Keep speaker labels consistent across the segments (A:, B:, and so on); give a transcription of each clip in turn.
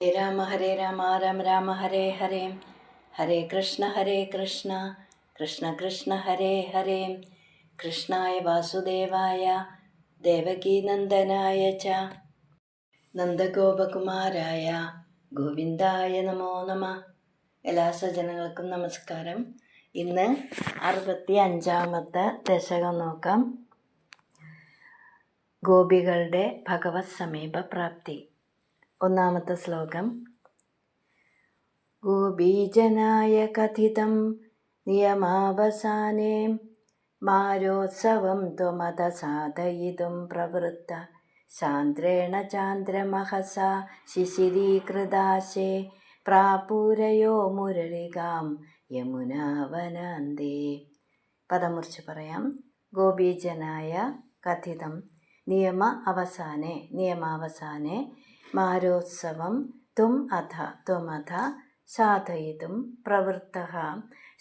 A: ഹരേ രാമ രാമ രാമ ഹരേ ഹരേ. ഹരേ കൃഷ്ണ കൃഷ്ണ കൃഷ്ണ ഹരേ ഹരേ. കൃഷ്ണായ വാസുദേവായ ദേവകീനന്ദനായ ച നന്ദഗോപകുമാരായ ഗോവിന്ദായ നമോ നമ. എല്ലാ സജ്ജനങ്ങൾക്കും നമസ്കാരം. ഇന്ന് 65-ാമത്തെ ദശകം നോക്കാം. ഗോപികളുടെ ഭഗവത് സമീപ പ്രാപ്തി. ഒന്നാമത്തെ ശ്ലോകം. ഗോപീജനായ കഥിതം നിയമാവസാനേ മാരോത്സവം ത്വമത സാധയിതും പ്രവൃത്ത സാന്ദ്രേണ ചാന്ദ്രമഹസാ ശിശിരീകൃതാശേ പ്രാപൂരയോ മുരളികാം യമുനാവനാന്തേ. പദമുറിച്ച് പറയാം. ഗോപീജനായ കഥിതം നിയമാവസാനെ മാരോത്സവം ത്വമഥ സാധയിതും പ്രവൃത്തഃ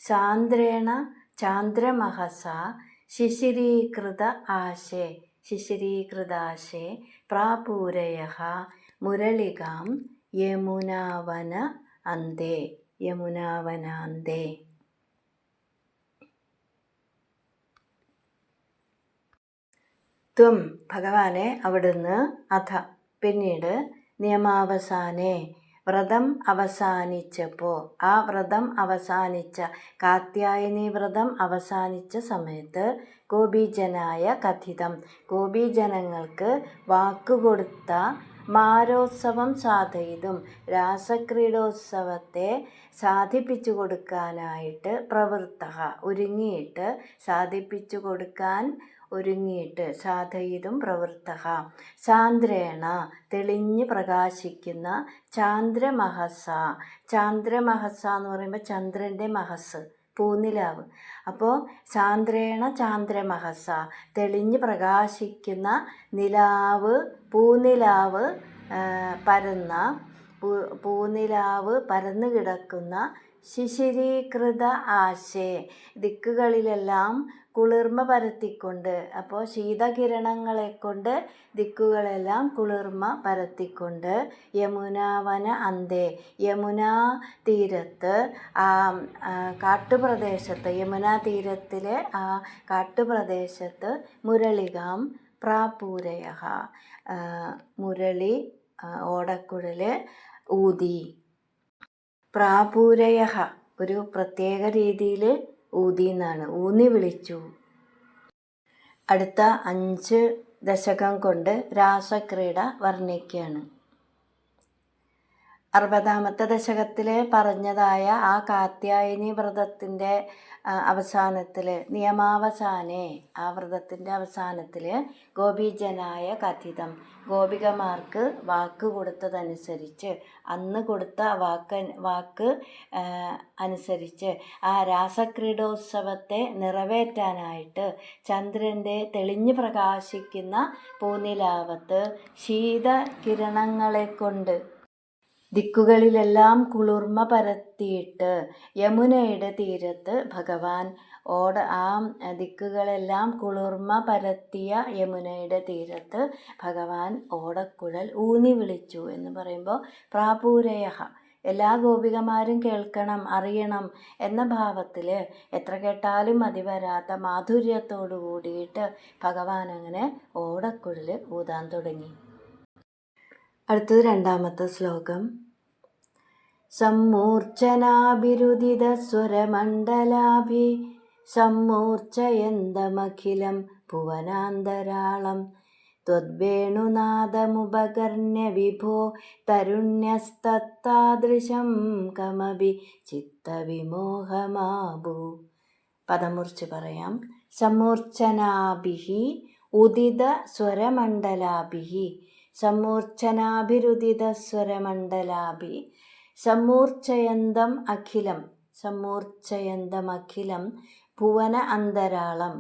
A: സാന്ദ്രേണ ചാന്ദ്രമഹസാ ശിശിരീകൃതാശേ പ്രാപൂരയഃ മുരളികാം യമുനാവനാന്തേ. ത്വം ഭഗവാനെ അവിടുന്ന്, അഥ പിന്നീട്, നിയമാവസാനേ വ്രതം അവസാനിച്ചപ്പോൾ, ആ വ്രതം അവസാനിച്ച കാത്യായനി വ്രതം അവസാനിച്ച സമയത്ത് ഗോപീജനായ കഥിതം ഗോപീജനങ്ങൾക്ക് വാക്കുകൊടുത്ത മാരോത്സവം സാധയിതും രാസക്രീഡോത്സവത്തെ സാധിപ്പിച്ചു കൊടുക്കാനായിട്ട് പ്രവൃത്തഃ ഒരുങ്ങിയിട്ട് സാധയിതും പ്രവൃത്തഃ സാന്ദ്രേണ തെളിഞ്ഞ് പ്രകാശിക്കുന്ന ചാന്ദ്രമഹസ എന്ന് പറയുമ്പോൾ ചന്ദ്രൻ്റെ മഹസ് പൂനിലാവ്. അപ്പോൾ സാന്ദ്രേണ ചാന്ദ്രമഹസ തെളിഞ്ഞ് പ്രകാശിക്കുന്ന പൂനിലാവ് പരന്നു കിടക്കുന്ന ശിശിരീകൃത ആശേ ദിക്കുകളിലെല്ലാം കുളിർമ പരത്തിക്കൊണ്ട്, അപ്പോൾ ശീതകിരണങ്ങളെ കൊണ്ട് ദിക്കുകളെല്ലാം കുളിർമ പരത്തിക്കൊണ്ട് യമുനാവന അന്തേ യമുനാ തീരത്ത് യമുനാ തീരത്തിലെ ആ കാട്ടുപ്രദേശത്ത് മുരളികാം പ്രാപൂരയഃ മുരളി ഓടക്കുഴൽ ഊതി. പ്രാപൂരയഃ ഒരു പ്രത്യേക രീതിയിൽ ഊതി എന്നാണ്, ഊന്നി വിളിച്ചു. അടുത്ത 5 ദശകം കൊണ്ട് രാസക്രീഡ വർണ്ണിക്കുകയാണ്. 60-ാമത്തെ ദശകത്തിൽ പറഞ്ഞതായ ആ കാത്യായനി വ്രതത്തിൻ്റെ അവസാനത്തിൽ, നിയമാവസാനേ ആ വ്രതത്തിൻ്റെ അവസാനത്തിൽ ഗോപീജനായ കഥിതം ഗോപികമാർക്ക് വാക്ക് കൊടുത്തതനുസരിച്ച്, അന്ന് കൊടുത്ത വാക്ക് അനുസരിച്ച് ആ രാസക്രീഡോത്സവത്തെ നിറവേറ്റാനായിട്ട് ചന്ദ്രൻ്റെ തെളിഞ്ഞു പ്രകാശിക്കുന്ന പൂനിലാവത്ത് ശീതകിരണങ്ങളെ കൊണ്ട് ദിക്കുകളിലെല്ലാം കുളിർമ പരത്തിയിട്ട് യമുനയുടെ തീരത്ത് ഭഗവാൻ ആ ദിക്കുകളെല്ലാം കുളിർമ പരത്തിയ യമുനയുടെ തീരത്ത് ഭഗവാൻ ഓടക്കുഴൽ ഊന്നി വിളിച്ചു എന്ന് പറയുമ്പോൾ പ്രാപൂരയഃ എല്ലാ ഗോപികമാരും കേൾക്കണം, അറിയണം എന്ന ഭാവത്തിൽ എത്ര കേട്ടാലും മതി വരാത്ത മാധുര്യത്തോടു കൂടിയിട്ട് ഭഗവാൻ അങ്ങനെ ഓടക്കുഴൽ ഊതാൻ തുടങ്ങി. അടുത്തത് 2-ാമത്തെ ശ്ലോകം. സമ്മൂർച്ഛനാഭിരുദിതസ്വരമണ്ഡലാഭി സമ്മൂർച്ഛയന്തമഖിലം ഭുവനാന്തരാളം ത്വദ്വേണുനാദമുപകർണ്യ വിഭോ തരുണ്യസ്തത്താദൃശം കമപി ചിത്തവിമോഹമാഭൂ. പദമുറിച്ച് പറയാം. സമ്മൂർച്ഛനാഭിഃ ഉദിത സ്വരമണ്ഡലാഭിഃ സമ്മൂർച്ഛനാഭിരുദിതസ്വരമണ്ഡലാഭി സമ്മൂർച്ഛയന്തമഖിലം ഭുവനാന്തരാളം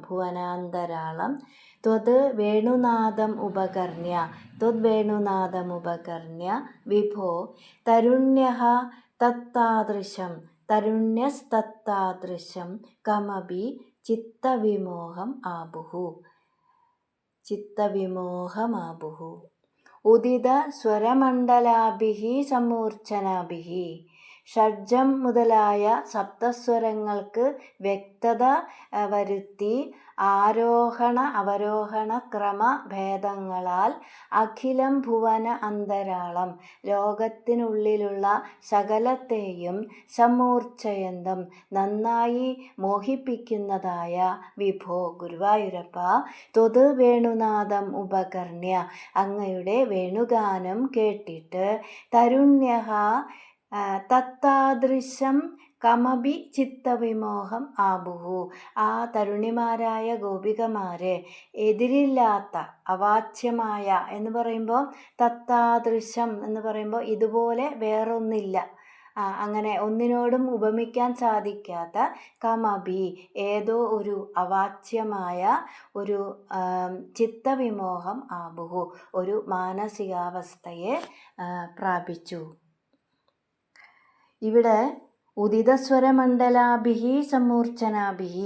A: ത്വത് വേണുനാദം ഉപകർണ്യ വിഭോ തരുണ്യസ്തത്താദൃശം കമപി ചിത്തവിമോഹമാഭുഃ. ഉദിത സ്വരമണ്ഡലാഭിः സമൂർച്ഛനാഭിः. ഷഡ്ജം മുതലായ സപ്തസ്വരങ്ങൾക്ക് വ്യക്തത വരുത്തി ആരോഹണ അവരോഹണ ക്രമ ഭേദങ്ങളാൽ അഖിലം ഭുവന അന്തരാളം ലോകത്തിനുള്ളിലുള്ള സകലത്തെയും സമൂർച്ഛയന്തം നന്നായി മോഹിപ്പിക്കുന്നതായ വിഭോ ഗുരുവായൂരപ്പ, ത്വത് വേണുനാദം ഉപകർണ്യ അങ്ങയുടെ വേണുഗാനം കേട്ടിട്ട് തരുണ്യഃ തത്താദൃശം കമപി ചിത്തവിമോഹം ആബുഹു. ആ തരുണിമാരായ ഗോപികമാരെ എതിരില്ലാത്ത അവാച്യമായ എന്ന് പറയുമ്പോൾ, തത്താദൃശം എന്ന് പറയുമ്പോൾ ഇതുപോലെ വേറൊന്നില്ല, അങ്ങനെ ഒന്നിനോടും ഉപമിക്കാൻ സാധിക്കാത്ത കമപി ഏതോ ഒരു അവാച്യമായ ഒരു ചിത്തവിമോഹം ആബുഹു ഒരു മാനസികാവസ്ഥയെ പ്രാപിച്ചു. ഇവിടെ ഉദിതസ്വരമണ്ഡലാഭിः സമൂർച്ഛനാഭിः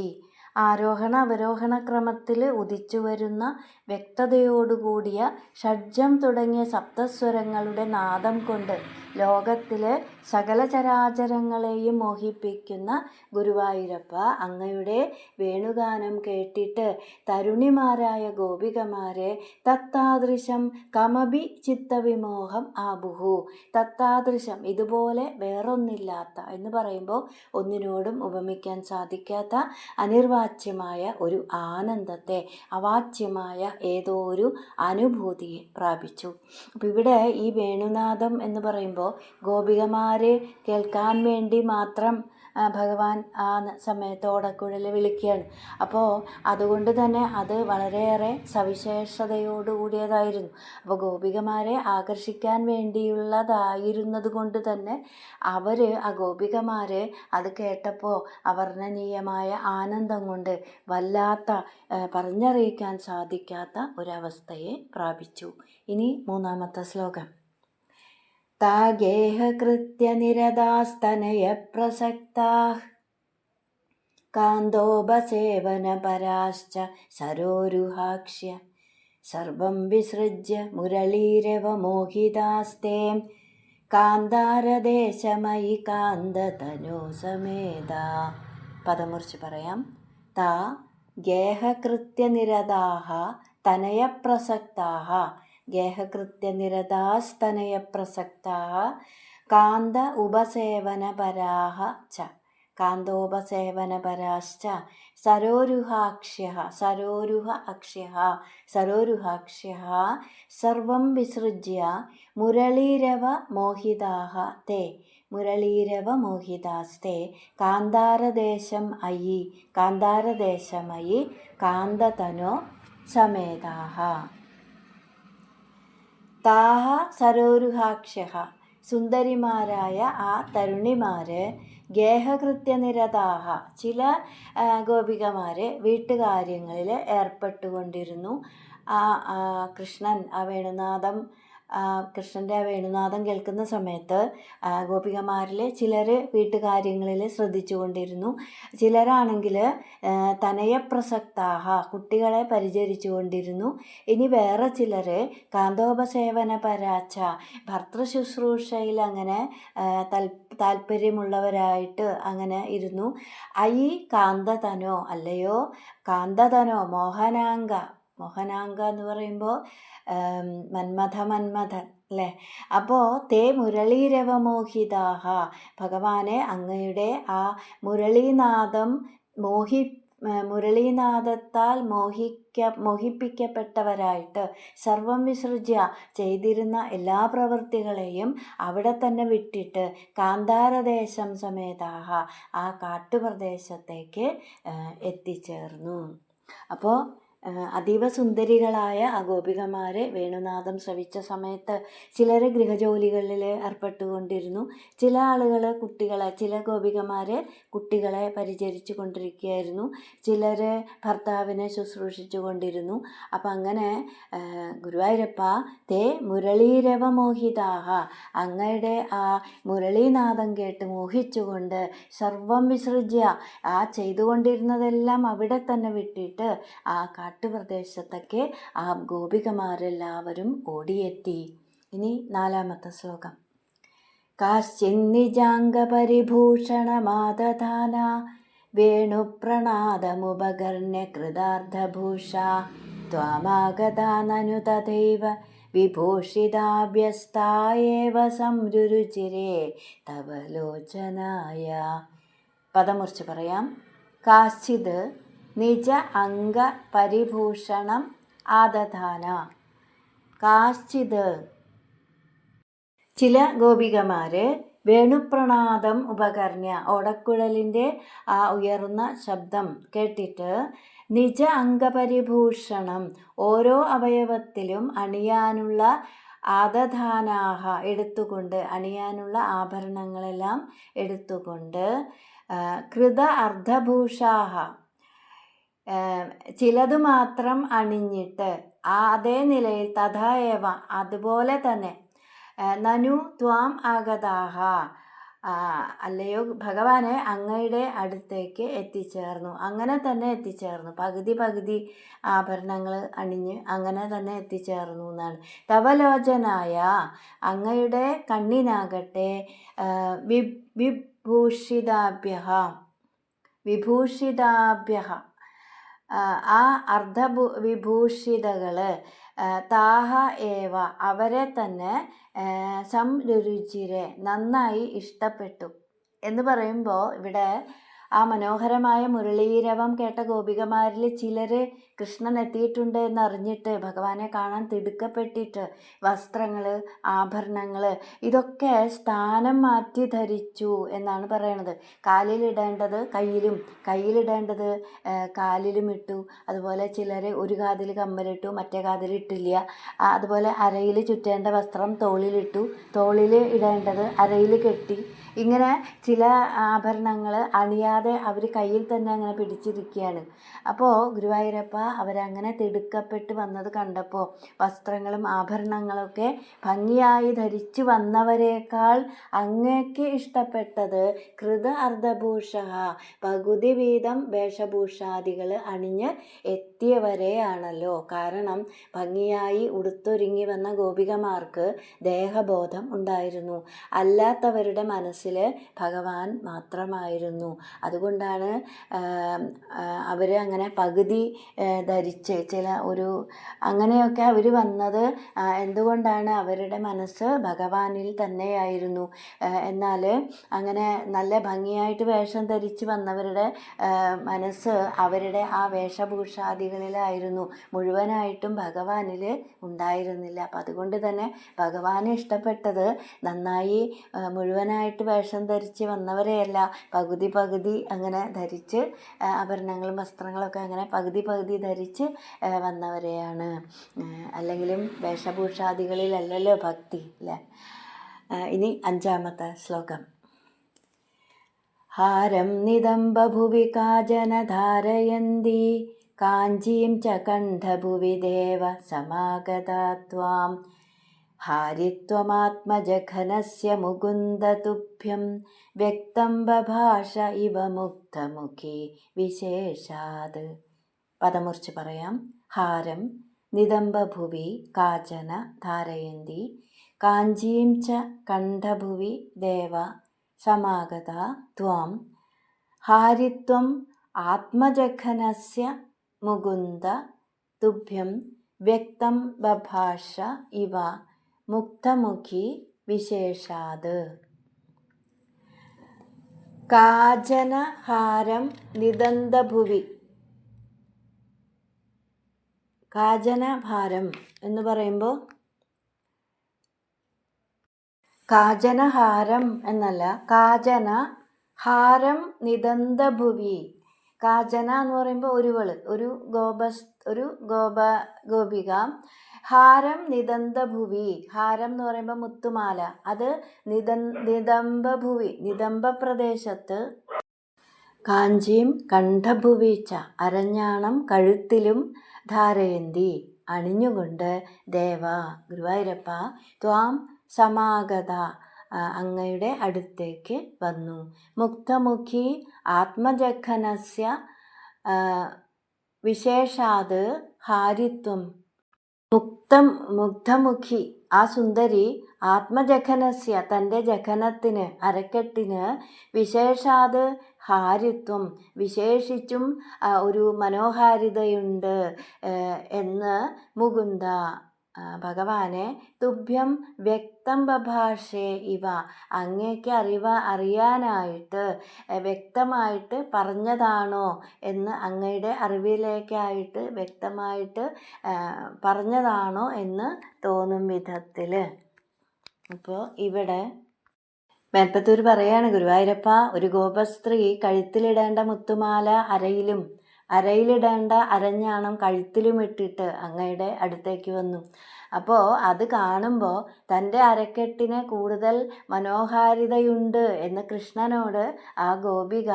A: ആരോഹണ അവരോഹണ ക്രമത്തിൽ ഉദിച്ചു വരുന്ന വ്യക്തതയോടുകൂടിയ ഷഡ്ജം തുടങ്ങിയ സപ്തസ്വരങ്ങളുടെ നാദം കൊണ്ട് ലോകത്തിലെ സകല ചരാചരങ്ങളെയും മോഹിപ്പിക്കുന്ന ഗുരുവായൂരപ്പ, അങ്ങയുടെ വേണുഗാനം കേട്ടിട്ട് തരുണിമാരായ ഗോപികമാരെ തത്താദൃശം കമപി ചിത്തവിമോഹം ആബുഹു. തത്താദൃശം ഇതുപോലെ വേറൊന്നില്ലാത്ത എന്ന് പറയുമ്പോൾ ഒന്നിനോടും ഉപമിക്കാൻ സാധിക്കാത്ത അനിർവാച്യമായ ഒരു ആനന്ദത്തെ, അവാച്യമായ ഏതോ ഒരു അനുഭൂതിയെ പ്രാപിച്ചു. അപ്പം ഇവിടെ ഈ വേണുനാദം എന്ന് പറയുമ്പോൾ ഗോപികമാരെ കേൾക്കാൻ വേണ്ടി മാത്രം ഭഗവാൻ ആ സമയത്ത് ഓടക്കുഴൽ വിളിക്കുകയാണ്. അപ്പോൾ അതുകൊണ്ട് തന്നെ അത് വളരെയേറെ സവിശേഷതയോടുകൂടിയതായിരുന്നു. അപ്പോൾ ഗോപികമാരെ ആകർഷിക്കാൻ വേണ്ടിയുള്ളതായിരുന്നത് കൊണ്ട് തന്നെ ആ ഗോപികമാർ അത് കേട്ടപ്പോൾ അവർണ്ണനീയമായ ആനന്ദം കൊണ്ട് വല്ലാത്ത പറഞ്ഞറിയിക്കാൻ സാധിക്കാത്ത ഒരവസ്ഥയെ പ്രാപിച്ചു. ഇനി മൂന്നാമത്തെ ശ്ലോകം. താഗേഹകൃത്യ നിരതാസ്തനയ പ്രസക്താഃ കാന്തോപസേവനപരാശ്ച സരോരുഹാക്ഷ്യ സർവം വിസൃജ്യ മുരളീരവമോഹിതാസ്തേ കാന്താരദേശമയി കാന്തതനോ സമേതാ. പദമുറിച്ച് പറയാം. താ ഗേഹകൃത്യനിരതാഃ തനയപ്രസക്താഃ ഗേഹകൃത്യനിരതാസ്തനയപ്രസക്താഃ കാന്ത ഉപസേവനപരാഃ ച കാന്തോപസേവനപരാശ്ച സരോരുഹാക്ഷ്യഃ സർവം വിസൃജ്യ മുരളീരവമോഹിതാസ്തേ കാന്താരദേശമയി കാന്തതനോ സമേതാഃ. താഹ സരോരുഹാക്ഷ്യഃ സുന്ദരിമാരായ ആ തരുണിമാർ ഗേഹകൃത്യനിരതാഹ ചില ഗോപികമാർ വീട്ടുകാര്യങ്ങളിൽ ഏർപ്പെട്ടുകൊണ്ടിരുന്നു. കൃഷ്ണൻ കൃഷ്ണൻ്റെ ആ വേണുനാദം കേൾക്കുന്ന സമയത്ത് ഗോപികമാരിൽ ചിലർ വീട്ടുകാര്യങ്ങളിൽ ശ്രദ്ധിച്ചുകൊണ്ടിരുന്നു. ചിലരാണെങ്കിൽ തനയപ്രസക്താഹ കുട്ടികളെ പരിചരിച്ചു കൊണ്ടിരുന്നു. ഇനി വേറെ ചിലർ കാന്തോപസേവനപരാച്ച ഭർത്തൃശുശ്രൂഷയിൽ അങ്ങനെ താല്പര്യമുള്ളവരായിട്ട് അങ്ങനെ ഇരുന്നു. ഐ കാന്തതനോ അല്ലയോ കാന്തതനോ മോഹനാംഗ എന്ന് പറയുമ്പോൾ മന്മഥൻ അല്ലേ. അപ്പോൾ തേ മുരളീരവമോഹിതാഹ ഭഗവാനെ അങ്ങയുടെ ആ മുരളീനാദത്താൽ മോഹിപ്പിക്കപ്പെട്ടവരായിട്ട് സർവം വിസൃജ്യ ചെയ്തിരുന്ന എല്ലാ പ്രവൃത്തികളെയും അവിടെ തന്നെ വിട്ടിട്ട് കാന്താരദേശം സമേതാഹ ആ കാട്ടുപ്രദേശത്തേക്ക് എത്തിച്ചേർന്നു. അപ്പോൾ അതീവ സുന്ദരികളായ ആ ഗോപികമാരെ വേണുനാദം ശ്രവിച്ച സമയത്ത് ചിലർ ഗൃഹജോലികളിൽ ഏർപ്പെട്ടുകൊണ്ടിരുന്നു. ചില ആളുകൾ ചില ഗോപികമാർ കുട്ടികളെ പരിചരിച്ചു കൊണ്ടിരിക്കുകയായിരുന്നു. ചിലർ ഭർത്താവിനെ ശുശ്രൂഷിച്ചു കൊണ്ടിരുന്നു. അപ്പം അങ്ങനെ ഗുരുവായൂരപ്പ തേ മുരളീരവമോഹിതാഹ അങ്ങയുടെ ആ മുരളീനാദം കേട്ട് മോഹിച്ചുകൊണ്ട് സർവം വിസൃജ്യ ആ ചെയ്തുകൊണ്ടിരുന്നതെല്ലാം അവിടെ തന്നെ വിട്ടിട്ട് ആ കാട്ടുപ്രദേശത്തൊക്കെ ആ ഗോപികമാരെല്ലാവരും ഓടിയെത്തി. ഇനി 4-ാമത്തെ ശ്ലോകം. കാശ്ചിന്നിജാംഗപരിഭൂഷണമാദധാന വേണുപ്രണാദമുപകർണ്യ കൃതാർത്ഥഭൂഷ ത്വാമാഗതാ നനു തഥൈവ വിഭൂഷിതാഭ്യസ്താ ഏവ സംരുരുചിരേ തവ ലോചനായ. പദം മുറിച്ച് പറയാം. കാശ്ചിത് നിജ അംഗ പരിഭൂഷണം ആദധാന. കാശ്ചിത് ചില ഗോപികമാര് വേണുപ്രണാദം ഉപകർണ്യ ഓടക്കുഴലിൻ്റെ ആ ഉയർന്ന ശബ്ദം കേട്ടിട്ട് നിജ അംഗപരിഭൂഷണം ഓരോ അവയവത്തിലും അണിയാനുള്ള ആദധാനാഹ എടുത്തുകൊണ്ട് അണിയാനുള്ള ആഭരണങ്ങളെല്ലാം എടുത്തുകൊണ്ട് കൃത അർദ്ധഭൂഷാഹ ചിലതു മാത്രം അണിഞ്ഞിട്ട് അതേ നിലയിൽ തഥാ ഏവ അതുപോലെ തന്നെ നനു ത്വാം ആഗതാഹ അല്ലയോ ഭഗവാനെ അങ്ങയുടെ അടുത്തേക്ക് എത്തിച്ചേർന്നു. അങ്ങനെ തന്നെ എത്തിച്ചേർന്നു. പകുതി ആഭരണങ്ങൾ അണിഞ്ഞ് അങ്ങനെ തന്നെ എത്തിച്ചേർന്നു എന്നാണ്. തവലോചനായ അങ്ങയുടെ കണ്ണിനാകട്ടെ വിഭൂഷിതാഭ്യ ആ വിഭൂഷിതകൾ താഹ ഏവ അവരെ തന്നെ സംരുചിരെ നന്നായി ഇഷ്ടപ്പെട്ടു എന്ന് പറയുമ്പോൾ ഇവിടെ ആ മനോഹരമായ മുരളീരവം കേട്ട ഗോപികമാരിൽ ചിലർ കൃഷ്ണൻ എത്തിയിട്ടുണ്ട് എന്നറിഞ്ഞിട്ട് ഭഗവാനെ കാണാൻ തിടുക്കപ്പെട്ടിട്ട് വസ്ത്രങ്ങൾ ആഭരണങ്ങൾ ഇതൊക്കെ സ്ഥാനം മാറ്റി ധരിച്ചു എന്നാണ് പറയണത്. കാലിലിടേണ്ടത് കയ്യിലിടേണ്ടത് കാലിലും ഇട്ടു. അതുപോലെ ചിലർ ഒരു കാതിൽ കമ്മലിട്ടു, മറ്റേ കാതിലിട്ടില്ല. അതുപോലെ അരയിൽ ചുറ്റേണ്ട വസ്ത്രം തോളിലിട്ടു, തോളിൽ ഇടേണ്ടത് അരയിൽ കെട്ടി. ഇങ്ങനെ ചില ആഭരണങ്ങൾ അണിയാതെ അവർ കയ്യിൽ തന്നെ അങ്ങനെ പിടിച്ചിരിക്കുകയാണ്. അപ്പോൾ ഗുരുവായൂരപ്പ അവരങ്ങനെ തിടുക്കപ്പെട്ട് വന്നത് കണ്ടപ്പോൾ വസ്ത്രങ്ങളും ആഭരണങ്ങളൊക്കെ ഭംഗിയായി ധരിച്ചു വന്നവരേക്കാൾ അങ്ങേക്ക് ഇഷ്ടപ്പെട്ടത് കൃത അർദ്ധഭൂഷ പകുതി വീതം വേഷഭൂഷാദികൾ അണിഞ്ഞ് എത്തിയവരെയാണല്ലോ. കാരണം ഭംഗിയായി ഉടുത്തൊരുങ്ങി വന്ന ഗോപികമാർക്ക് ദേഹബോധം ഉണ്ടായിരുന്നു. അല്ലാത്തവരുടെ മനസ്സിൽ ഭഗവാൻ മാത്രമായിരുന്നു. അതുകൊണ്ടാണ് അവർ അങ്ങനെ പകുതി ധരിച്ച് അങ്ങനെയൊക്കെ അവർ വന്നത്. എന്തുകൊണ്ടാണ്? അവരുടെ മനസ്സ് ഭഗവാനിൽ തന്നെയായിരുന്നു. എന്നാൽ അങ്ങനെ നല്ല ഭംഗിയായിട്ട് വേഷം ധരിച്ച് വന്നവരുടെ മനസ്സ് അവരുടെ ആ വേഷഭൂഷാദികളിലായിരുന്നു, മുഴുവനായിട്ടും ഭഗവാനിൽ ഉണ്ടായിരുന്നില്ല. അപ്പം അതുകൊണ്ട് തന്നെ ഭഗവാനെ ഇഷ്ടപ്പെട്ടത് നന്നായി മുഴുവനായിട്ട് വേഷം ധരിച്ച് വന്നവരെയല്ല, പകുതി അങ്ങനെ ധരിച്ച് ആഭരണങ്ങളും വസ്ത്രങ്ങളൊക്കെ അങ്ങനെ പകുതി ധരിച്ച് വന്നവരെയാണ്. അല്ലെങ്കിലും വേഷഭൂഷാദികളിലല്ലല്ലോ ഭക്തി അല്ലേ. ഇനി 5-ാമത്തെ ശ്ലോകം. ഹാരം നിദംബഭുവി കാചന ധാരയന്തി കാഞ്ചീം ച കണ്ഠഭുവി ദേവ സമാഗതാ ത്വാം ഹാരിത്വമാത്മജഘനസ്യ മുകുന്ദതുഭ്യം വ്യക്തം ബഭാഷ ഇവ മുക്തമുഖി വിശേഷാത്. പദമുറിച്ച് പറയാം. ഹാരം നിദംബഭുവി കാചന ധാരയന്തി കാഞ്ചീം ച കണ്ഠഭുവി ദേവ സമാഗത ത്വാം ഹാരിത്വം ആത്മജഘനസ്യ മുകുന്ദ തുഭ്യം വ്യക്തം ബഭാഷ ഇവ മുക്തമുഖി വിശേഷാത്. കാചനഹാരം നിദന്തഭുവി. കാചനഭാരം എന്ന് പറയുമ്പോൾ കാചനഹാരം എന്നല്ല, കാചന ഹാരം നിദന്തഭുവി. കാചന എന്ന് പറയുമ്പോൾ ഒരു ഗോപിക. ഹാരം നിദന്തഭുവി. ഹാരം എന്ന് പറയുമ്പോൾ മുത്തുമാല. അത് നിദംബഭുവി നിദംബ പ്രദേശത്ത്. കാഞ്ചീം കണ്ഠഭുവീച്ച അരഞ്ഞാണം കഴുത്തിലും ധാരയന്തി അണിഞ്ഞുകൊണ്ട് ദേവ ഗുരുവായൂരപ്പ ത്വാം സമാഗത അങ്ങയുടെ അടുത്തേക്ക് വന്നു. മുക്തമുഖി ആത്മജഘനസ്യ വിശേഷാത് ഹാരിത്വം. മുഗ്ധമുഖി ആ സുന്ദരി ആത്മജഘനസ്യ തൻ്റെ ജഘനത്തിന് അരക്കെട്ടിന് വിശേഷാത് ഹാരിത്വം വിശേഷിച്ചും ഒരു മനോഹാരിതയുണ്ട് എന്ന് മുകുന്ദ ഭഗവാനെ തുഭ്യം വ്യക്തം ബഭാഷേ ഇവ അങ്ങേക്ക് അറിയാനായിട്ട് വ്യക്തമായിട്ട് പറഞ്ഞതാണോ എന്ന് അങ്ങയുടെ അറിവിലേക്കായിട്ട് വ്യക്തമായിട്ട് പറഞ്ഞതാണോ എന്ന് തോന്നും വിധത്തിൽ. അപ്പോൾ ഇവിടെ മേൽപ്പത്തൂർ പറയാണ്, ഗുരുവായൂരപ്പ ഒരു ഗോപസ്ത്രീ കഴുത്തിലിടേണ്ട മുത്തുമാല അരയിലിടേണ്ട അരഞ്ഞാണം കഴുത്തിലും ഇട്ടിട്ട് അങ്ങയുടെ അടുത്തേക്ക് വന്നു. അപ്പോൾ അത് കാണുമ്പോൾ തൻ്റെ അരക്കെട്ടിന് കൂടുതൽ മനോഹാരിതയുണ്ട് എന്ന് കൃഷ്ണനോട് ആ ഗോപിക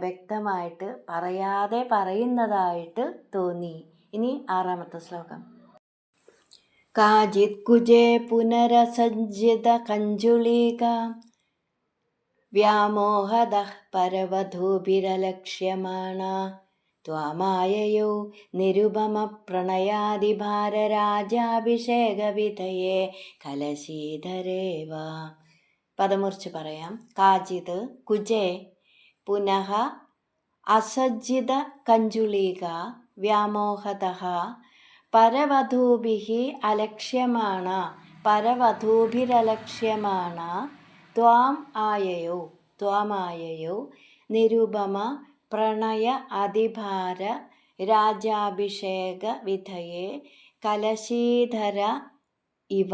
A: വ്യക്തമായിട്ട് പറയാതെ പറയുന്നതായിട്ട് തോന്നി. ഇനി 6ാമത്തെ ശ്ലോകം. കാചിത് കുജേ പുനരസജ്ജിത കഞ്ജുളീക വ്യാമോഹദഃ പരവധൂഭിരലക്ഷ്യമാണ ത്വാമായയോ നിരുപമ പ്രണയാദിഭാരരാജാഭിഷേകവിധയേ കലശീധരേവ. പദമുറിച്ച് പറയാം. കാചിത് കുജേ പുനഃ അസജ്ജിത കഞ്ജുളീക വ്യാമോഹതഃ പരവധൂഭിരലക്ഷ്യമാണ ത്വാമായയോ നിരുപമ പ്രണയ അതിഭാര രാജാഭിഷേക വിധയേ കലശീധര ഇവ.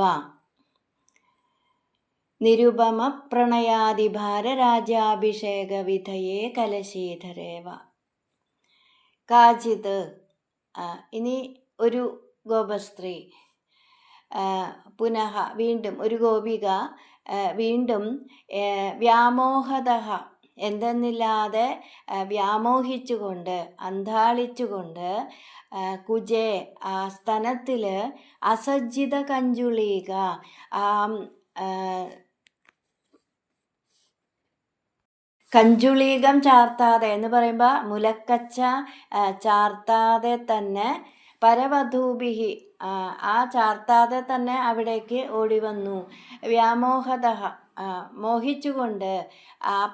A: നിരുപമ പ്രണയാദിഭാര രാജാഭിഷേക വിധയേ കലശീധരേവ. കാചിത് ഇനി ഒരു ഗോപസ്ത്രീ പുനഃ വീണ്ടും ഒരു ഗോപിക വീണ്ടും വ്യാമോഹതഃ എന്തെന്നില്ലാതെ വ്യാമോഹിച്ചുകൊണ്ട് അന്ധാളിച്ചുകൊണ്ട് കുജേ ആ സ്തനത്തിൽ അസജ്ജിത കഞ്ജുളീക കഞ്ജുളീകം ചാർത്താതെ എന്ന് പറയുമ്പോൾ മുലക്കച്ച ചാർത്താതെ തന്നെ പരവധൂഭിഹി ആ ചാർത്താതെ തന്നെ അവിടേക്ക് ഓടി വന്നു. വ്യാമോഹതഃ മോഹിച്ചുകൊണ്ട്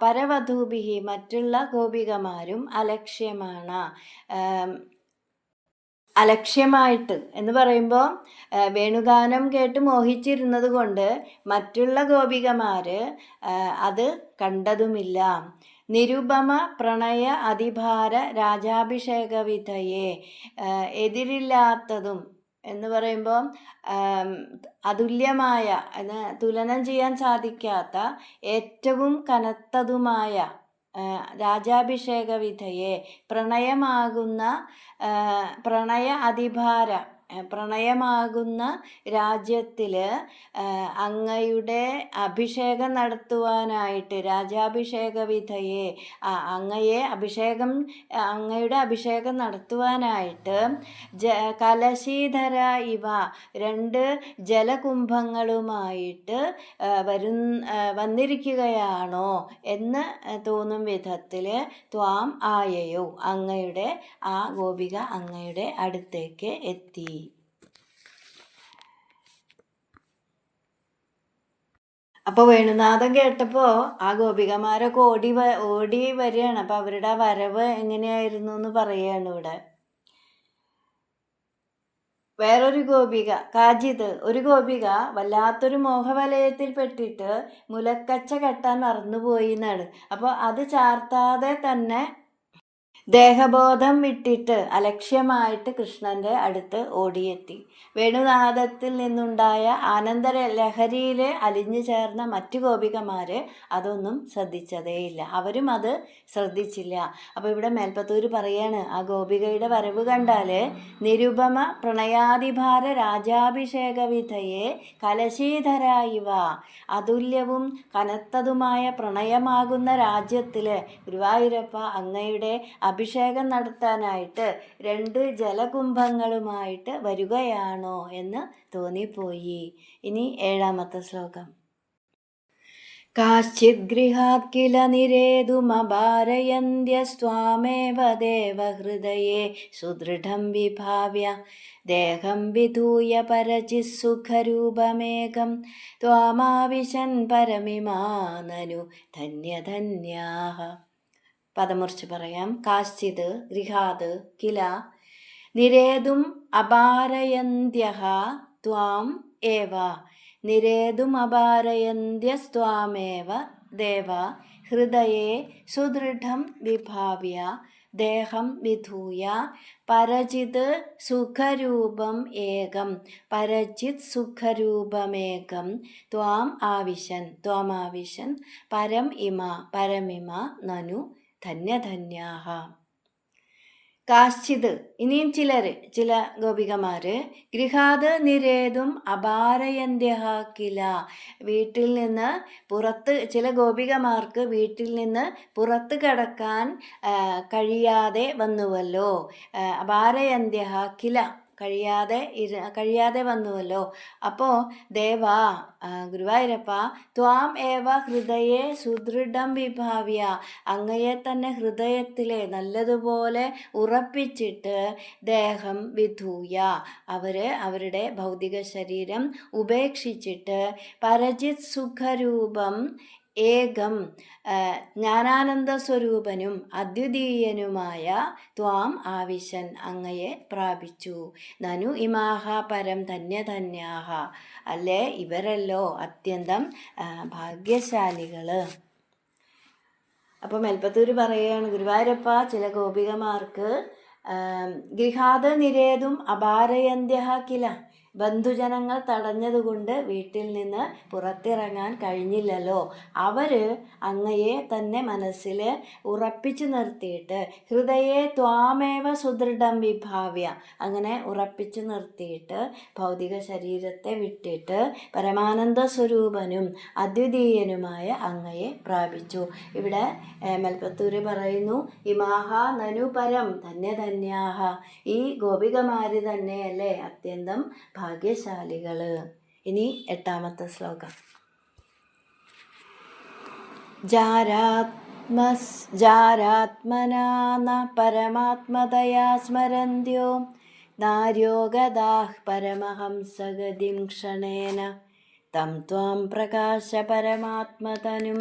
A: പരവധൂഭിഹി മറ്റുള്ള ഗോപികമാരും അലക്ഷ്യമായിട്ട് എന്ന് പറയുമ്പോൾ വേണുഗാനം കേട്ട് മോഹിച്ചിരുന്നത് കൊണ്ട് മറ്റുള്ള ഗോപികമാർ അത് കണ്ടതുമില്ല. നിരുപമ പ്രണയ അതിഭാര രാജാഭിഷേക വിധയെ എതിരില്ലാത്തതും എന്ന് പറയുമ്പോൾ അതുല്യമായ തുലനം ചെയ്യാൻ സാധിക്കാത്ത ഏറ്റവും കനത്തതുമായ രാജാഭിഷേക വിധയെ പ്രണയമാകുന്ന രാജ്യത്തിൽ അങ്ങയുടെ അഭിഷേകം നടത്തുവാനായിട്ട് രാജാഭിഷേക വിധയെ അങ്ങയുടെ അഭിഷേകം നടത്തുവാനായിട്ട് കലശീധര ഇവ 2 ജലകുംഭങ്ങളുമായിട്ട് വന്നിരിക്കുകയാണോ എന്ന് തോന്നും വിധത്തിൽ ത്വാം ആയയോ അങ്ങയുടെ ആ ഗോപിക അങ്ങയുടെ അടുത്തേക്ക് എത്തി. അപ്പോൾ വേണുനാഥം കേട്ടപ്പോൾ ആ ഗോപികമാരൊക്കെ ഓടി വരികയാണ്. അപ്പോൾ അവരുടെ വരവ് എങ്ങനെയായിരുന്നു എന്ന് പറയുകയാണ് ഇവിടെ. വേറൊരു ഗോപിക കാചിത് ഒരു ഗോപിക വല്ലാത്തൊരു മോഹവലയത്തിൽ പെട്ടിട്ട് മുലക്കച്ച കെട്ടാൻ മറന്നുപോയി എന്നാണ്. അപ്പോൾ അത് ചാർത്താതെ തന്നെ ദേഹബോധം വിട്ടിട്ട് അലക്ഷ്യമായിട്ട് കൃഷ്ണൻ്റെ അടുത്ത് ഓടിയെത്തി. വേണുനാദത്തിൽ നിന്നുണ്ടായ ആനന്ദ ലഹരിയിൽ അലിഞ്ഞു ചേർന്ന മറ്റു ഗോപികമാർ അതൊന്നും ശ്രദ്ധിച്ചതേയില്ല. അവരും അത് ശ്രദ്ധിച്ചില്ല. അപ്പോൾ ഇവിടെ മേൽപ്പത്തൂർ പറയാണ്, ആ ഗോപികയുടെ വരവ് കണ്ടാൽ നിരുപമ പ്രണയാദിഭാര രാജാഭിഷേക വിധയെ കലശീധരായിവ അതുല്യവും കനത്തതുമായ പ്രണയമാകുന്ന രാജ്യത്തിൽ ഗുരുവായൂരപ്പ അങ്ങയുടെ അഭിഷേകം നടത്താനായിട്ട് 2 ജലകുംഭങ്ങളുമായിട്ട് വരികയാണോ എന്ന് തോന്നിപ്പോയി. ഇനി 7ാമത്തെ ശ്ലോകം. കാശ്ചിത് ഗൃഹാത് കില നിരേതുമപാരയന്ത്യസ്ത്വാമേവ ദേവഹൃദയേ സുദൃഢം വിഭാവ്യ ദേഹം വിധൂയ പരചിസുഖരൂപമേകം ത്വാമാവിശൻ പരമിമാനനു ധന്യധന്യാഃ. പദമുറിച്ച് പറയാം. കാശ്ചിത് ഗൃഹാത് കില നിരേതും അപാരയന്ത്യഃ ത്വാം ഏവ നിരേതുമപാരയന്ത്യസ്ത്വാമേവ ദേവ ഹൃദയേ സുദൃഢം വിഭാവ്യ ദേഹം വിധൂയ പരചിത് സുഖരൂപം ഏകം പരചിത് സുഖരൂപമേകം ത്വാമാവിശൻ പരമിമ നനു ധന്യധന്യാഃ. കാശ്ചിത് ഇനിയും ചില ഗോപികമാര് ഗൃഹാത് നിരേതും അപാരയന്ത്യഃ കില വീട്ടിൽ നിന്ന് പുറത്ത് ചില ഗോപികമാർക്ക് വീട്ടിൽ നിന്ന് പുറത്ത് കടക്കാൻ കഴിയാതെ വന്നുവല്ലോ. അപാരയന്ത്യഃ കില കഴിയാതെ വന്നുവല്ലോ. അപ്പോൾ ദേവാ ഗുരുവായൂരപ്പ ത്വാം ഏവ ഹൃദയെ സുദൃഢം വിഭാവ്യ അങ്ങയെ തന്നെ ഹൃദയത്തിലെ നല്ലതുപോലെ ഉറപ്പിച്ചിട്ട് ദേഹം വിധൂയ അവരുടെ ഭൗതിക ശരീരം ഉപേക്ഷിച്ചിട്ട് പരജിത് സുഖരൂപം ഏകം ജ്ഞാനാനന്ദ സ്വരൂപനും അദ്വിതീയനുമായ ത്വാം ആവിശൻ അങ്ങയെ പ്രാപിച്ചു. നനു ഇമാഹ പരം ധന്യധന്യാഹ അല്ലേ ഇവരല്ലോ അത്യന്തം ഭാഗ്യശാലികള്. അപ്പോൾ മേൽപ്പത്തൂര് പറയുകയാണ് ഗുരുവായൂരപ്പ ചില ഗോപികമാർക്ക് ഗൃഹാത് നിരേതും അപാരയന്ത്യഃ കില ബന്ധുജനങ്ങൾ തടഞ്ഞതുകൊണ്ട് വീട്ടിൽ നിന്ന് പുറത്തിറങ്ങാൻ കഴിഞ്ഞില്ലല്ലോ. അവർ അങ്ങയെ തന്നെ മനസ്സിൽ ഉറപ്പിച്ചു നിർത്തിയിട്ട് ഹൃദയെ ത്വാമേവ സുദൃഢം വിഭാവ്യ അങ്ങനെ ഉറപ്പിച്ചു നിർത്തിയിട്ട് ഭൗതിക ശരീരത്തെ വിട്ടിട്ട് പരമാനന്ദ സ്വരൂപനും അദ്വിതീയനുമായ അങ്ങയെ പ്രാപിച്ചു. ഇവിടെ മേൽപ്പത്തൂര് പറയുന്നു ഇമാഹ നനു പരം ധന്യധന്യാഹ ഈ ഗോപികമാര് തന്നെയല്ലേ അത്യന്തം ഭാഗ്യശാലികള്. ഇനി 8ാമത്തെ ശ്ലോകം. ജാരാത്മനാ ന പരമാത്മതയാ സ്മരന്ത്യോ നാര്യോ ഗതാഃ പരമഹംസഗതിം ക്ഷണേന തം ത്വാം പ്രകാശ പരമാത്മതനും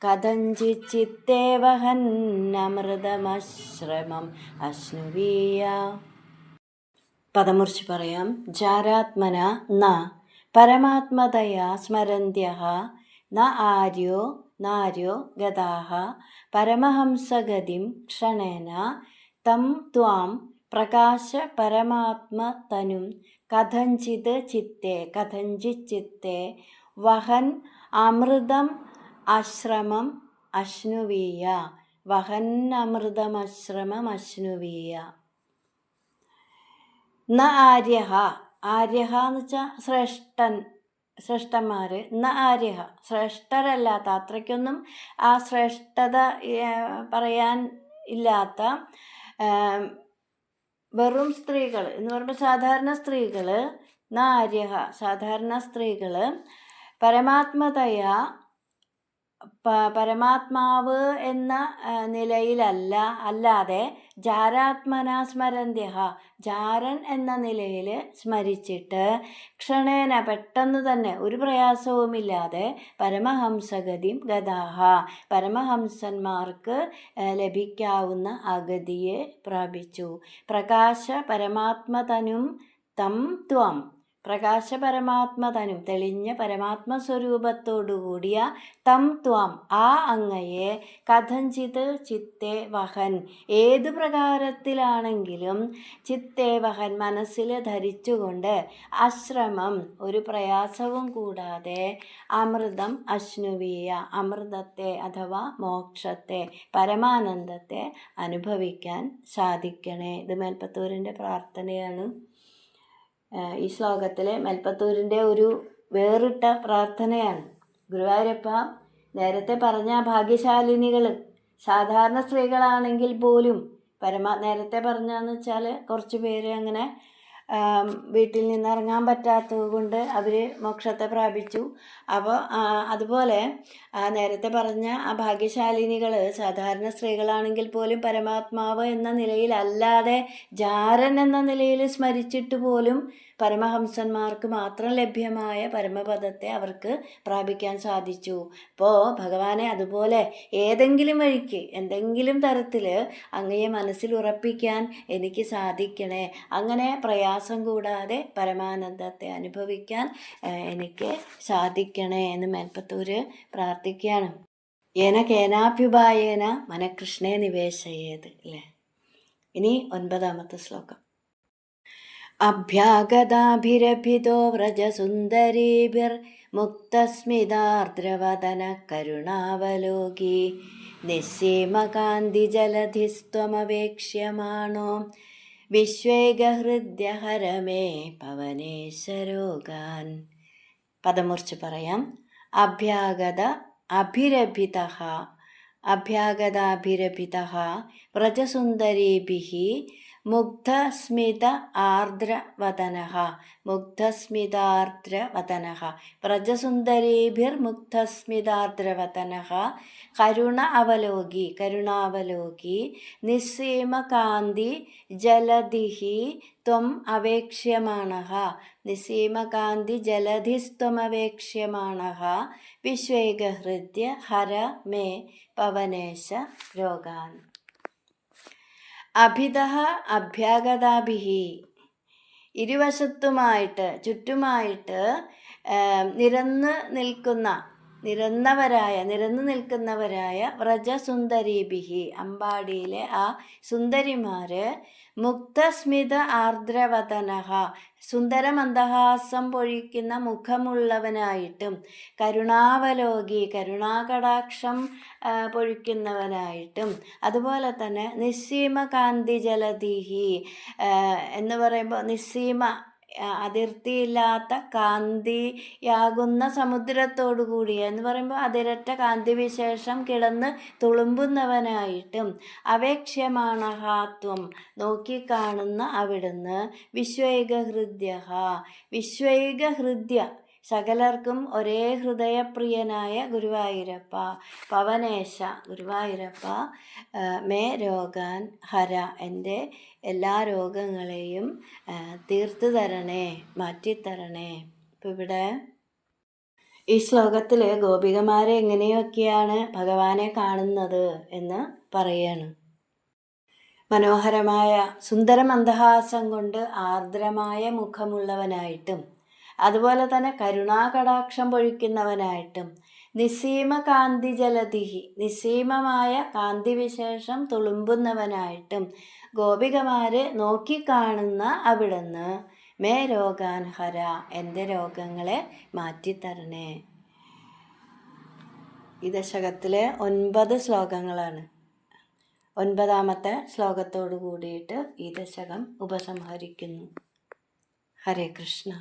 A: കഥഞ്ചിച്ചിത്തേ വഹന്നമൃതമശ്രമം അശ്നുവീയ. പദമുറിച്ച് പറയാം. ജാരാത്മന ന പരമാത്മതയാ സ്മരന്ത്യഃ ന നാര്യോ ഗതാഃ പരമഹംസഗതിം ക്ഷണേന തം ത്വാം പ്രകാശ പരമാത്മതനും കഥഞ്ചിച്ചിത്തേ വഹൻ അമൃതം ആശ്രമം അശ്നുവീയ വഹന്നമൃതമശ്രമമശ്നുവീയ. ന ആര്യഹ എന്ന് വെച്ചാൽ ശ്രേഷ്ഠന്മാർ. ന ആര്യഹ ശ്രേഷ്ഠരല്ലാത്ത അത്രയ്ക്കൊന്നും ആ ശ്രേഷ്ഠത പറയാൻ ഇല്ലാത്ത വെറും സ്ത്രീകൾ എന്ന് പറയുമ്പോൾ സാധാരണ സ്ത്രീകൾ ന ആര്യഹ സാധാരണ സ്ത്രീകൾ പരമാത്മാവ് എന്ന അല്ലാതെ ജാരാത്മന സ്മരന്ത്യഃ ജാരൻ എന്ന നിലയിൽ സ്മരിച്ചിട്ട് ക്ഷണേന പെട്ടെന്ന് തന്നെ ഒരു പ്രയാസവുമില്ലാതെ പരമഹംസഗതിം ഗതാഹ പരമഹംസന്മാർക്ക് ലഭിക്കാവുന്ന അഗതിയെ പ്രാപിച്ചു. പ്രകാശ പരമാത്മതനും തം ത്വം പ്രകാശ പരമാത്മതനും തെളിഞ്ഞ പരമാത്മസ്വരൂപത്തോടുകൂടിയ തം ത്വം ആ അങ്ങയെ കഥഞ്ചിത് ചിത്തേ വഹൻ ഏതു പ്രകാരത്തിലാണെങ്കിലും ചിത്തേ വഹൻ മനസ്സിൽ ധരിച്ചുകൊണ്ട് അശ്രമം ഒരു പ്രയാസവും കൂടാതെ അമൃതം അശ്നുവീയ അമൃതത്തെ അഥവാ മോക്ഷത്തെ പരമാനന്ദത്തെ അനുഭവിക്കാൻ സാധിക്കണേ. ഇത് മേൽപ്പത്തൂരിൻ്റെ പ്രാർത്ഥനയാണ്. ഈ ശ്ലോകത്തിലെ മേൽപ്പത്തൂരിൻ്റെ ഒരു വേറിട്ട പ്രാർത്ഥനയാണ്. ഗുരുവായൂരപ്പ നേരത്തെ പറഞ്ഞ ഭാഗ്യശാലിനികൾ സാധാരണ സ്ത്രീകളാണെങ്കിൽ പോലും നേരത്തെ പറഞ്ഞതെന്ന് വെച്ചാൽ കുറച്ച് പേര് അങ്ങനെ വീട്ടിൽ നിന്ന് ഇറങ്ങാൻ പറ്റാത്തത് കൊണ്ട് അവർ മോക്ഷത്തെ പ്രാപിച്ചു. അപ്പോൾ അതുപോലെ നേരത്തെ പറഞ്ഞ ആ ഭാഗ്യശാലിനികൾ സാധാരണ സ്ത്രീകളാണെങ്കിൽ പോലും പരമാത്മാവ് എന്ന നിലയിലല്ലാതെ ജാരൻ എന്ന നിലയിൽ സ്മരിച്ചിട്ട് പോലും പരമഹംസന്മാർക്ക് മാത്രം ലഭ്യമായ പരമപദത്തെ അവർക്ക് പ്രാപിക്കാൻ സാധിച്ചു. അപ്പോൾ ഭഗവാനെ അതുപോലെ ഏതെങ്കിലും വഴിക്ക് എന്തെങ്കിലും തരത്തിൽ അങ്ങയെ മനസ്സിൽ ഉറപ്പിക്കാൻ എനിക്ക് സാധിക്കണേ, അങ്ങനെ പ്രയാസം കൂടാതെ പരമാനന്ദത്തെ അനുഭവിക്കാൻ എനിക്ക് സാധിക്കണേ എന്ന് മേൽപ്പത്തൂർ പ്രാർത്ഥിക്കുകയാണ്. ഏന കേനാഭ്യുപായേന മനകൃഷ്ണേ നിവേശയേത് അല്ലേ. ഇനി 9ാമത്തെ ശ്ലോകം. അഭ്യാഗതാഭിരഭിതോ വ്രജസുന്ദരീഭിർമുക്തസ്മിതാർദ്രവദന കരുണാവലോകി നിസ്സീമകാന്തിജലധിസ്ത്വമവേക്ഷ്യമാണോ വിശ്വേഗഹൃദ്യഹരമേ പവനേശരോഗാൻ. പദം മുറിച്ച് പറയാം. അഭ്യാഗതാഭിരഭിതഃ വ്രജസുന്ദരീഭിഃ മുഗ്ധസ്മിത ആർദ്രവദനഃ വ്രജസുന്ദരീഭിർമുഗ്ധസ്മിതാർദ്രവദനഃ കരുണാവലോകി നിസ്സീമകാന്തി ജലധിഃ ത്വം അവേക്ഷ്യമാണഃ നിസ്സീമകാന്തിജലധിസ്ത്വമവേക്ഷ്യമാണഃ വിശ്വേഗഹൃദ്യ ഹര മേ പവനേശ രോഗാൻ. അഭിതഃ അഭ്യാഗതാഭിഃ ഇരുവശത്തുമായിട്ട് ചുറ്റുമായിട്ട് നിരന്നു നിൽക്കുന്നവരായ വ്രജസുന്ദരീഭിഃ അമ്പാടിയിലെ ആ സുന്ദരിമാർ മുക്തസ്മിത ആർദ്രവദനഃ സുന്ദരമന്ദഹാസം പൊഴിക്കുന്ന മുഖമുള്ളവനായിട്ടും കരുണാവലോകി കരുണാകടാക്ഷം പൊഴിക്കുന്നവനായിട്ടും അതുപോലെ തന്നെ നിസ്സീമകാന്തി ജലധിഃ എന്ന് പറയുമ്പോൾ നിസ്സീമ അതിർത്തിയില്ലാത്ത കാന്തിയാകുന്ന സമുദ്രത്തോടു കൂടി എന്ന് പറയുമ്പോൾ അതിരറ്റ കാന്തിവിശേഷം കിടന്ന് തുളുമ്പുന്നവനായിട്ടും അവേക്ഷ്യമാണഹാത്വം നോക്കിക്കാണുന്ന അവിടുന്ന് വിശ്വൈകഹൃദ്യ സകലർക്കും ഒരേ ഹൃദയപ്രിയനായ ഗുരുവായൂരപ്പ പവനേശ ഗുരുവായൂരപ്പ മേ രോഗാൻ ഹര എൻ്റെ എല്ലാ രോഗങ്ങളെയും തീർത്തു തരണേ, മാറ്റിത്തരണേ. ഇപ്പം ഇവിടെ ഈ ശ്ലോകത്തിൽ ഗോപികമാരെ എങ്ങനെയൊക്കെയാണ് ഭഗവാനെ കാണുന്നത് എന്ന് പറയാണ്. മനോഹരമായ സുന്ദരമന്ദഹാസം കൊണ്ട് ആർദ്രമായ മുഖമുള്ളവനായിട്ടും അതുപോലെ തന്നെ കരുണാകടാക്ഷം പൊഴിക്കുന്നവനായിട്ടും നിസ്സീമകാന്തി ജലധിഃ നിസ്സീമമായ കാന്തിവിശേഷം തുളുമ്പുന്നവനായിട്ടും ഗോപികമാരെ നോക്കിക്കാണുന്ന അവിടുന്ന് മേ രോഗാൻ ഹര എൻ്റെ രോഗങ്ങളെ മാറ്റിത്തരണേ. ഈ ദശകത്തിലെ 9 ശ്ലോകങ്ങളാണ്. 9ാമത്തെ ശ്ലോകത്തോടു കൂടിയിട്ട് ഈ ദശകം ഉപസംഹരിക്കുന്നു. ഹരേ കൃഷ്ണ.